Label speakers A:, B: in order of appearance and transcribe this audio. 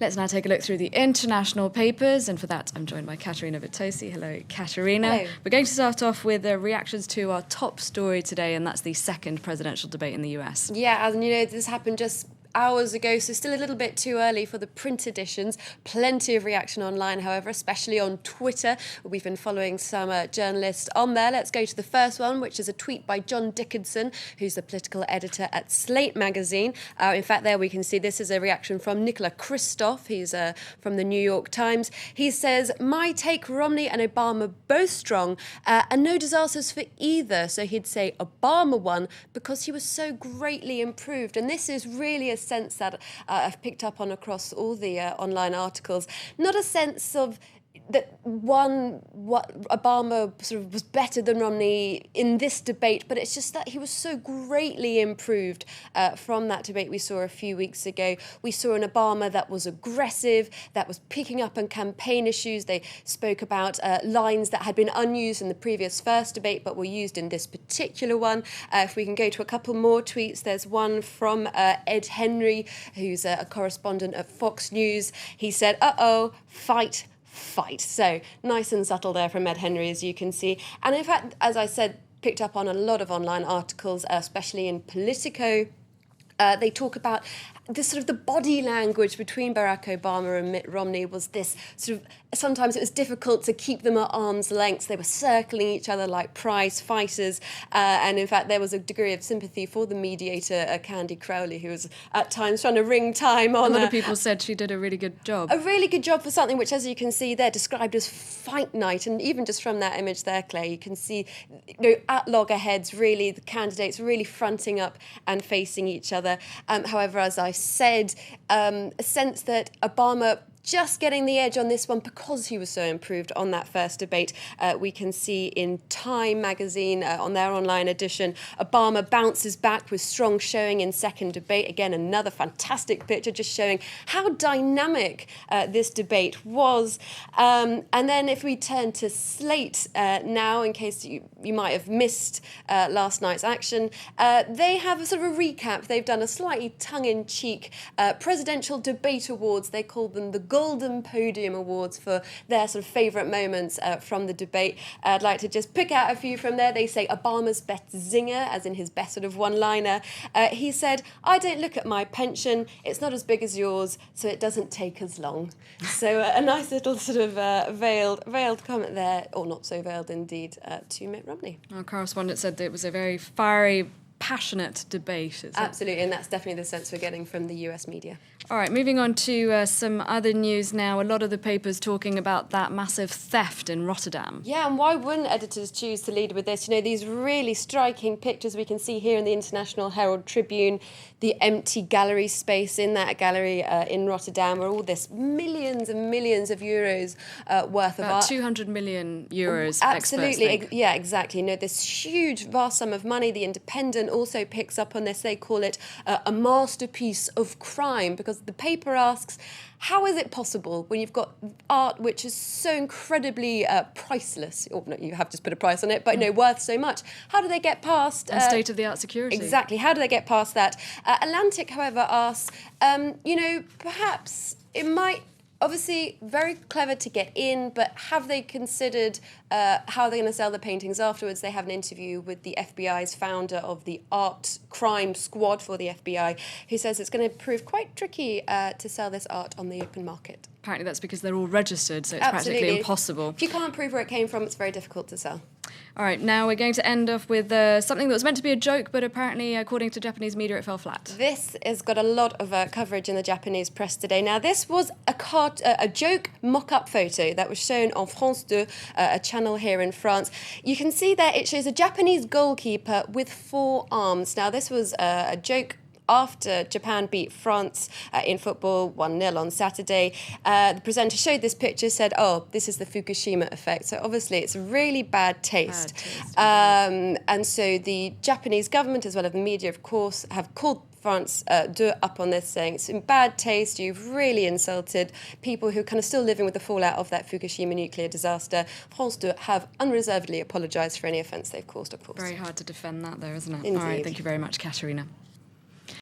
A: Let's now take a look through the international papers, and for that I'm joined by Katerina Vitosi. Hello, Katerina.
B: Hello.
A: We're going to start off with reactions to our top story today, and that's the second presidential debate in the US.
B: Yeah, and you know, this happened just hours ago, so still a little bit too early for the print editions. Plenty of reaction online, however, especially on Twitter. We've been following some journalists on there. Let's go to the first one, which is a tweet by John Dickinson, who's the political editor at Slate magazine. In fact, there we can see this is a reaction from Nicola Kristof. He's from the New York Times. He says, "My take, Romney and Obama both strong, and no disasters for either." So he'd say Obama won because he was so greatly improved. And this is really a sense that I've picked up on across all the online articles. Not a sense of that what Obama sort of was better than Romney in this debate, but it's just that he was so greatly improved from that debate we saw a few weeks ago. We saw an Obama that was aggressive, that was picking up on campaign issues. They spoke about lines that had been unused in the previous first debate but were used in this particular one. If we can go to a couple more tweets, there's one from Ed Henry, who's a correspondent at Fox News. He said, "Uh-oh, fight. So nice and subtle there from Ed Henry, as you can see. And in fact, as I said, picked up on a lot of online articles, especially in Politico. They talk about this sort of the body language between Barack Obama and Mitt Romney was this sort of, sometimes it was difficult to keep them at arm's length. They were circling each other like prize fighters. And in fact, there was a degree of sympathy for the mediator, Candy Crowley, who was at times trying to wring time on...
A: A lot of people said she did a really good job.
B: A really good job for something which, as you can see there, described as fight night. And even just from that image there, Claire, you can see, you know, at loggerheads, really, the candidates really fronting up and facing each other. However, as I said, a sense that Obama just getting the edge on this one because he was so improved on that first debate. We can see in Time magazine, on their online edition, Obama bounces back with strong showing in second debate. Again, another fantastic picture just showing how dynamic this debate was. And then if we turn to Slate now, in case you might have missed last night's action, they have a sort of a recap. They've done a slightly tongue-in-cheek presidential debate awards. They call them the Golden Podium Awards for their sort of favourite moments from the debate. I'd like to just pick out a few from there. They say Obama's best zinger, as in his best sort of one-liner. He said, "I don't look at my pension. It's not as big as yours, so it doesn't take as long." So a nice little sort of veiled comment there, or not so veiled indeed, to Mitt Romney.
A: Our correspondent said that it was a very fiery, passionate debate.
B: Absolutely, and that's definitely the sense we're getting from the US media.
A: All right, moving on to some other news now. A lot of the papers talking about that massive theft in Rotterdam.
B: Yeah, and why wouldn't editors choose to lead with this? You know, these really striking pictures we can see here in the International Herald Tribune, the empty gallery space in that gallery in Rotterdam, where all this millions and millions of euros worth of art.
A: 200 million euros.
B: Absolutely, yeah, exactly. You know, this huge, vast sum of money. The Independent also picks up on this. They call it a masterpiece of crime, because the paper asks, how is it possible when you've got art which is so incredibly priceless, or no, you have just put a price on it, but you know, worth so much? How do they get past...
A: and state-of-the-art security.
B: Exactly. How do they get past that? Atlantic, however, asks, you know, perhaps it might... Obviously, very clever to get in, but have they considered how they're going to sell the paintings afterwards? They have an interview with the FBI's founder of the art crime squad for the FBI, who says it's going to prove quite tricky to sell this art on the open market.
A: Apparently that's because they're all registered, so it's
B: Absolutely.
A: practically impossible.
B: If you can't prove where it came from, it's very difficult to sell.
A: All right, now we're going to end off with something that was meant to be a joke, but apparently, according to Japanese media, it fell flat.
B: This has got a lot of coverage in the Japanese press today. Now, this was a joke mock-up photo that was shown on France 2, a channel here in France. You can see there it shows a Japanese goalkeeper with 4 arms. Now, this was a joke after Japan beat France in football 1-0 on Saturday. The presenter showed this picture, said, "Oh, this is the Fukushima effect." So obviously it's really bad taste. And so the Japanese government, as well as the media, of course, have called France do up on this, saying it's in bad taste, you've really insulted people who are kind of still living with the fallout of that Fukushima nuclear disaster. France 2 have unreservedly apologised for any offence they've caused, of course.
A: Very hard to defend that, though, isn't it?
B: Indeed.
A: All right, thank you very much, Katerina.